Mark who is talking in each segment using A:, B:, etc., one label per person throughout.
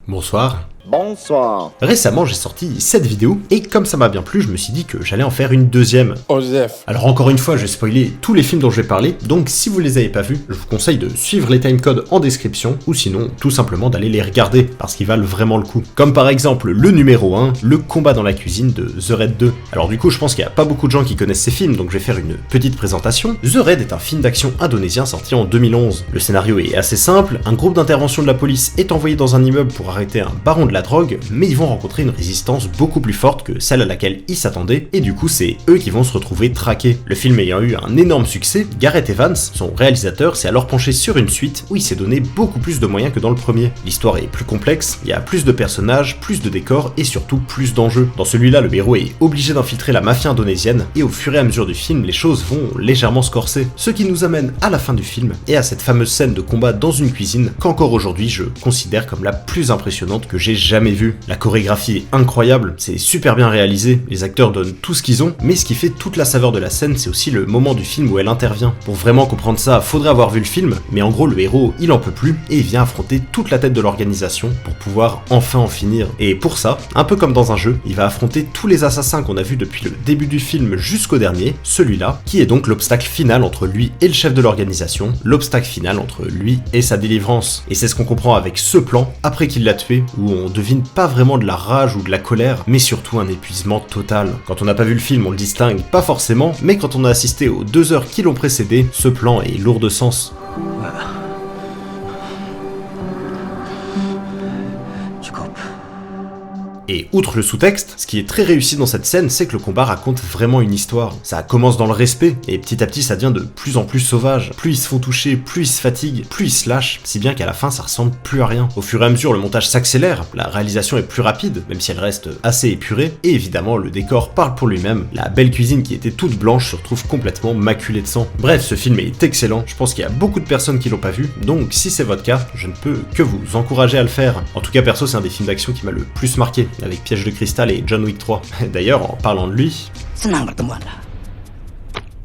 A: Bonsoir.
B: Bonsoir.
A: Récemment, j'ai sorti cette vidéo, et comme ça m'a bien plu, je me suis dit que j'allais en faire une deuxième.
C: Osef.
A: Alors encore une fois, je vais spoiler tous les films dont je vais parler, donc si vous les avez pas vus, je vous conseille de suivre les timecodes en description, ou sinon, tout simplement d'aller les regarder, parce qu'ils valent vraiment le coup. Comme par exemple le numéro 1, Le combat dans la cuisine de The Raid 2. Alors du coup, je pense qu'il y a pas beaucoup de gens qui connaissent ces films, donc je vais faire une petite présentation. The Raid est un film d'action indonésien sorti en 2011. Le scénario est assez simple, un groupe d'intervention de la police est envoyé dans un immeuble pour arrêter un baron de la drogue, mais ils vont rencontrer une résistance beaucoup plus forte que celle à laquelle ils s'attendaient, et du coup c'est eux qui vont se retrouver traqués. Le film ayant eu un énorme succès, Gareth Evans, son réalisateur, s'est alors penché sur une suite où il s'est donné beaucoup plus de moyens que dans le premier. L'histoire est plus complexe, il y a plus de personnages, plus de décors et surtout plus d'enjeux. Dans celui-là, le héros est obligé d'infiltrer la mafia indonésienne, et au fur et à mesure du film, les choses vont légèrement se corser. Ce qui nous amène à la fin du film, et à cette fameuse scène de combat dans une cuisine, qu'encore aujourd'hui je considère comme la plus impressionnante que j'ai jamais vue. La chorégraphie est incroyable, c'est super bien réalisé, les acteurs donnent tout ce qu'ils ont, mais ce qui fait toute la saveur de la scène, c'est aussi le moment du film où elle intervient. Pour vraiment comprendre ça, faudrait avoir vu le film, mais en gros le héros, il en peut plus, et il vient affronter toute la tête de l'organisation pour pouvoir enfin en finir. Et pour ça, un peu comme dans un jeu, il va affronter tous les assassins qu'on a vus depuis le début du film jusqu'au dernier, celui-là, qui est donc l'obstacle final entre lui et le chef de l'organisation, l'obstacle final entre lui et sa délivrance. Et c'est ce qu'on comprend avec ce plan, après qu'il l'a tué, où on devine pas vraiment de la rage ou de la colère, mais surtout un épuisement total. Quand on n'a pas vu le film, on le distingue pas forcément, mais quand on a assisté aux 2 heures qui l'ont précédé, ce plan est lourd de sens. Et outre le sous-texte, ce qui est très réussi dans cette scène, c'est que le combat raconte vraiment une histoire. Ça commence dans le respect, et petit à petit ça devient de plus en plus sauvage. Plus ils se font toucher, plus ils se fatiguent, plus ils se lâchent, si bien qu'à la fin ça ressemble plus à rien. Au fur et à mesure, le montage s'accélère, la réalisation est plus rapide, même si elle reste assez épurée, et évidemment le décor parle pour lui-même. La belle cuisine qui était toute blanche se retrouve complètement maculée de sang. Bref, ce film est excellent, je pense qu'il y a beaucoup de personnes qui l'ont pas vu, donc si c'est votre cas, je ne peux que vous encourager à le faire. En tout cas perso, c'est un des films d'action qui m'a le plus marqué, avec Piège de cristal et John Wick 3. D'ailleurs, en parlant de lui...
D: Senang bertemu Anda,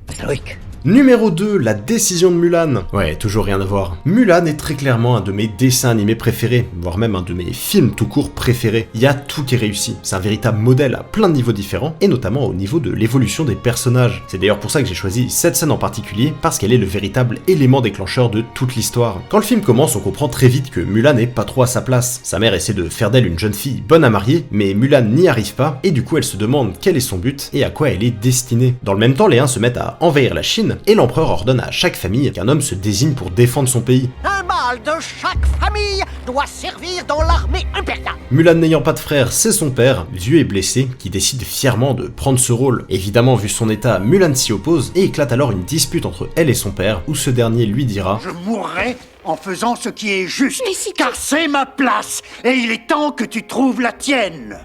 D: Mr. Wick.
A: Numéro 2, La décision de Mulan. Ouais, toujours rien à voir. Mulan est très clairement un de mes dessins animés préférés, voire même un de mes films tout court préférés. Il y a tout qui est réussi. C'est un véritable modèle à plein de niveaux différents, et notamment au niveau de l'évolution des personnages. C'est d'ailleurs pour ça que j'ai choisi cette scène en particulier, parce qu'elle est le véritable élément déclencheur de toute l'histoire. Quand le film commence, on comprend très vite que Mulan n'est pas trop à sa place. Sa mère essaie de faire d'elle une jeune fille bonne à marier, mais Mulan n'y arrive pas, et du coup elle se demande quel est son but, et à quoi elle est destinée. Dans le même temps, les Huns se mettent à envahir la Chine, et l'empereur ordonne à chaque famille qu'un homme se désigne pour défendre son pays.
E: Un mâle de chaque famille doit servir dans l'armée impériale.
A: Mulan n'ayant pas de frère, c'est son père, vieux et blessé, qui décide fièrement de prendre ce rôle. Évidemment, vu son état, Mulan s'y oppose et éclate alors une dispute entre elle et son père, où ce dernier lui dira «
E: Je mourrai en faisant ce qui est juste, car c'est ma place, et il est temps que tu trouves la tienne. »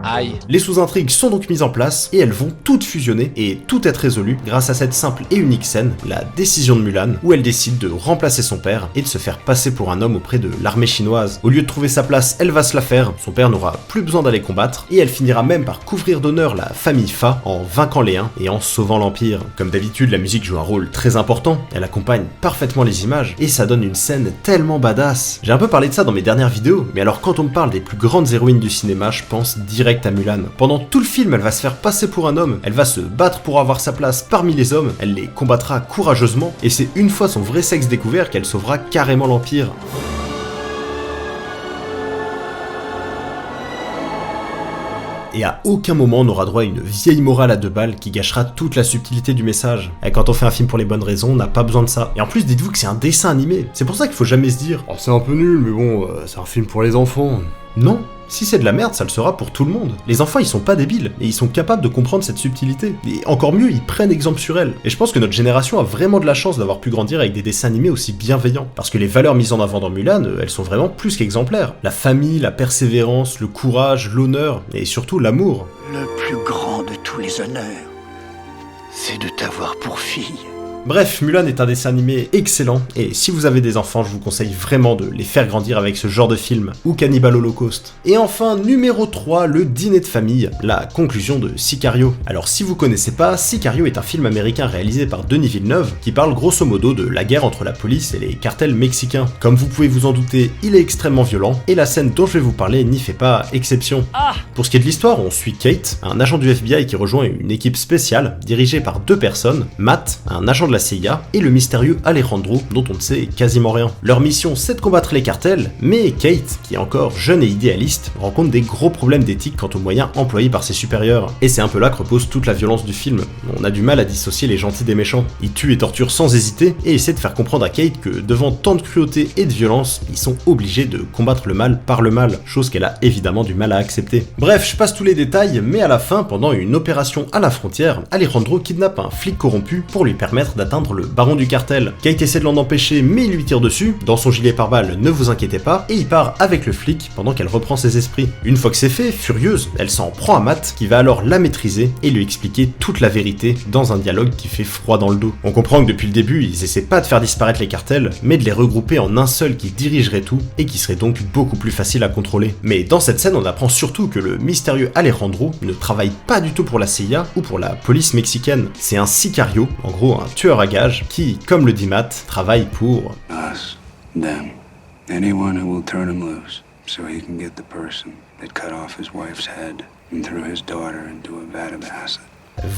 C: Aïe.
A: Les sous-intrigues sont donc mises en place, et elles vont toutes fusionner, et tout être résolu grâce à cette simple et unique scène, la décision de Mulan, où elle décide de remplacer son père et de se faire passer pour un homme auprès de l'armée chinoise. Au lieu de trouver sa place, elle va se la faire, son père n'aura plus besoin d'aller combattre, et elle finira même par couvrir d'honneur la famille Fa en vainquant les Huns et en sauvant l'Empire. Comme d'habitude, la musique joue un rôle très important, elle accompagne parfaitement les images, et ça donne une scène tellement badass. J'ai un peu parlé de ça dans mes dernières vidéos, mais alors quand on me parle des plus grandes héroïnes du cinéma, je pense direct à Mulan. Pendant tout le film, elle va se faire passer pour un homme, elle va se battre pour avoir sa place parmi les hommes, elle les combattra courageusement, et c'est une fois son vrai sexe découvert qu'elle sauvera carrément l'Empire. Et à aucun moment on n'aura droit à une vieille morale à 2 balles qui gâchera toute la subtilité du message. Et quand on fait un film pour les bonnes raisons, on n'a pas besoin de ça. Et en plus, dites-vous que c'est un dessin animé. C'est pour ça qu'il faut jamais se dire « Oh, c'est un peu nul, mais bon, c'est un film pour les enfants. » Non. Si c'est de la merde, ça le sera pour tout le monde. Les enfants, ils sont pas débiles, et ils sont capables de comprendre cette subtilité. Et encore mieux, ils prennent exemple sur elle. Et je pense que notre génération a vraiment de la chance d'avoir pu grandir avec des dessins animés aussi bienveillants. Parce que les valeurs mises en avant dans Mulan, elles sont vraiment plus qu'exemplaires. La famille, la persévérance, le courage, l'honneur, et surtout l'amour.
E: Le plus grand de tous les honneurs, c'est de t'avoir pour fille.
A: Bref, Mulan est un dessin animé excellent, et si vous avez des enfants, je vous conseille vraiment de les faire grandir avec ce genre de film, ou Cannibal Holocaust. Et enfin, numéro 3, le dîner de famille, la conclusion de Sicario. Alors si vous connaissez pas, Sicario est un film américain réalisé par Denis Villeneuve, qui parle grosso modo de la guerre entre la police et les cartels mexicains. Comme vous pouvez vous en douter, il est extrêmement violent, et la scène dont je vais vous parler n'y fait pas exception. Pour ce qui est de l'histoire, on suit Kate, un agent du FBI qui rejoint une équipe spéciale, dirigée par 2 personnes, Matt, un agent de la CIA, et le mystérieux Alejandro, dont on ne sait quasiment rien. Leur mission, c'est de combattre les cartels, mais Kate, qui est encore jeune et idéaliste, rencontre des gros problèmes d'éthique quant aux moyens employés par ses supérieurs. Et c'est un peu là que repose toute la violence du film. On a du mal à dissocier les gentils des méchants. Ils tuent et torturent sans hésiter, et essaient de faire comprendre à Kate que devant tant de cruauté et de violence, ils sont obligés de combattre le mal par le mal, chose qu'elle a évidemment du mal à accepter. Bref, je passe tous les détails, mais à la fin, pendant une opération à la frontière, Alejandro kidnappe un flic corrompu pour lui permettre d'atteindre le baron du cartel. Kate essaie de l'en empêcher, mais il lui tire dessus, dans son gilet pare-balles, ne vous inquiétez pas, et il part avec le flic pendant qu'elle reprend ses esprits. Une fois que c'est fait, furieuse, elle s'en prend à Matt, qui va alors la maîtriser et lui expliquer toute la vérité dans un dialogue qui fait froid dans le dos. On comprend que depuis le début, ils essaient pas de faire disparaître les cartels, mais de les regrouper en un seul qui dirigerait tout, et qui serait donc beaucoup plus facile à contrôler. Mais dans cette scène, on apprend surtout que le mystérieux Alejandro ne travaille pas du tout pour la CIA ou pour la police mexicaine. C'est un sicario, en gros un tueur à gages, qui, comme le dit Matt, travaille pour...
B: Us, them, anyone who will turn him loose, so he can get the person that cut off his wife's head and threw his daughter into a vat of acid.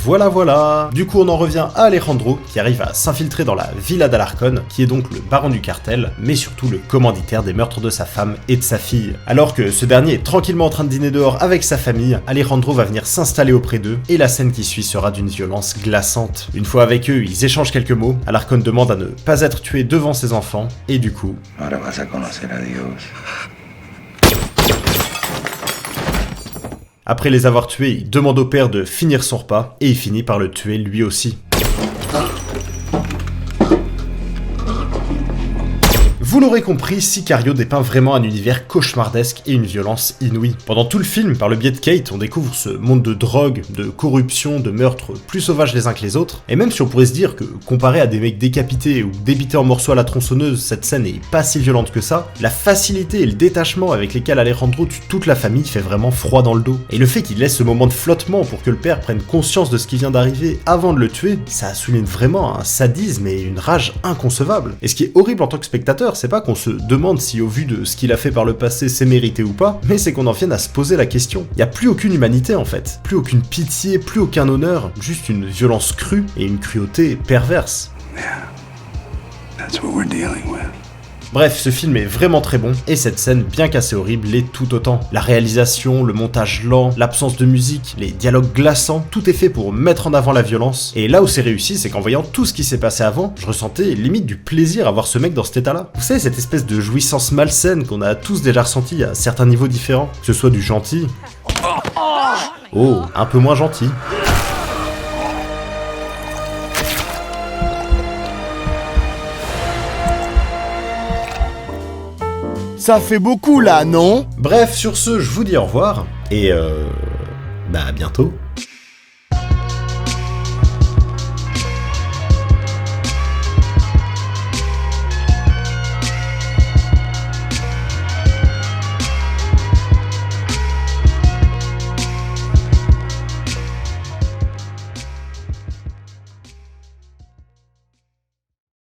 A: Voilà. Du coup, on en revient à Alejandro, qui arrive à s'infiltrer dans la Villa d'Alarcón, qui est donc le baron du cartel, mais surtout le commanditaire des meurtres de sa femme et de sa fille. Alors que ce dernier est tranquillement en train de dîner dehors avec sa famille, Alejandro va venir s'installer auprès d'eux, et la scène qui suit sera d'une violence glaçante. Une fois avec eux, ils échangent quelques mots, Alarcón demande à ne pas être tué devant ses enfants, et du coup...
B: Ahora vas a conocer a Dios.
A: Après les avoir tués, il demande au père de finir son repas, et il finit par le tuer lui aussi. Vous l'aurez compris, Sicario dépeint vraiment un univers cauchemardesque et une violence inouïe. Pendant tout le film, par le biais de Kate, on découvre ce monde de drogue, de corruption, de meurtres plus sauvages les uns que les autres, et même si on pourrait se dire que, comparé à des mecs décapités ou débités en morceaux à la tronçonneuse, cette scène est pas si violente que ça, la facilité et le détachement avec lesquels Alejandro tue toute la famille fait vraiment froid dans le dos. Et le fait qu'il laisse ce moment de flottement pour que le père prenne conscience de ce qui vient d'arriver avant de le tuer, ça souligne vraiment un sadisme et une rage inconcevable. Et ce qui est horrible en tant que spectateur, c'est pas qu'on se demande si au vu de ce qu'il a fait par le passé c'est mérité ou pas, mais c'est qu'on en vienne à se poser la question. Y a plus aucune humanité en fait, plus aucune pitié, plus aucun honneur, juste une violence crue et une cruauté perverse.
B: Yeah, that's what we're dealing with.
A: Bref, ce film est vraiment très bon, et cette scène, bien qu'assez horrible, l'est tout autant. La réalisation, le montage lent, l'absence de musique, les dialogues glaçants, tout est fait pour mettre en avant la violence. Et là où c'est réussi, c'est qu'en voyant tout ce qui s'est passé avant, je ressentais limite du plaisir à voir ce mec dans cet état-là. Vous savez, cette espèce de jouissance malsaine qu'on a tous déjà ressenti à certains niveaux différents, que ce soit du gentil... Oh, un peu moins gentil.
F: Ça fait beaucoup là, non?
A: Bref, sur ce, je vous dis au revoir, et à bientôt.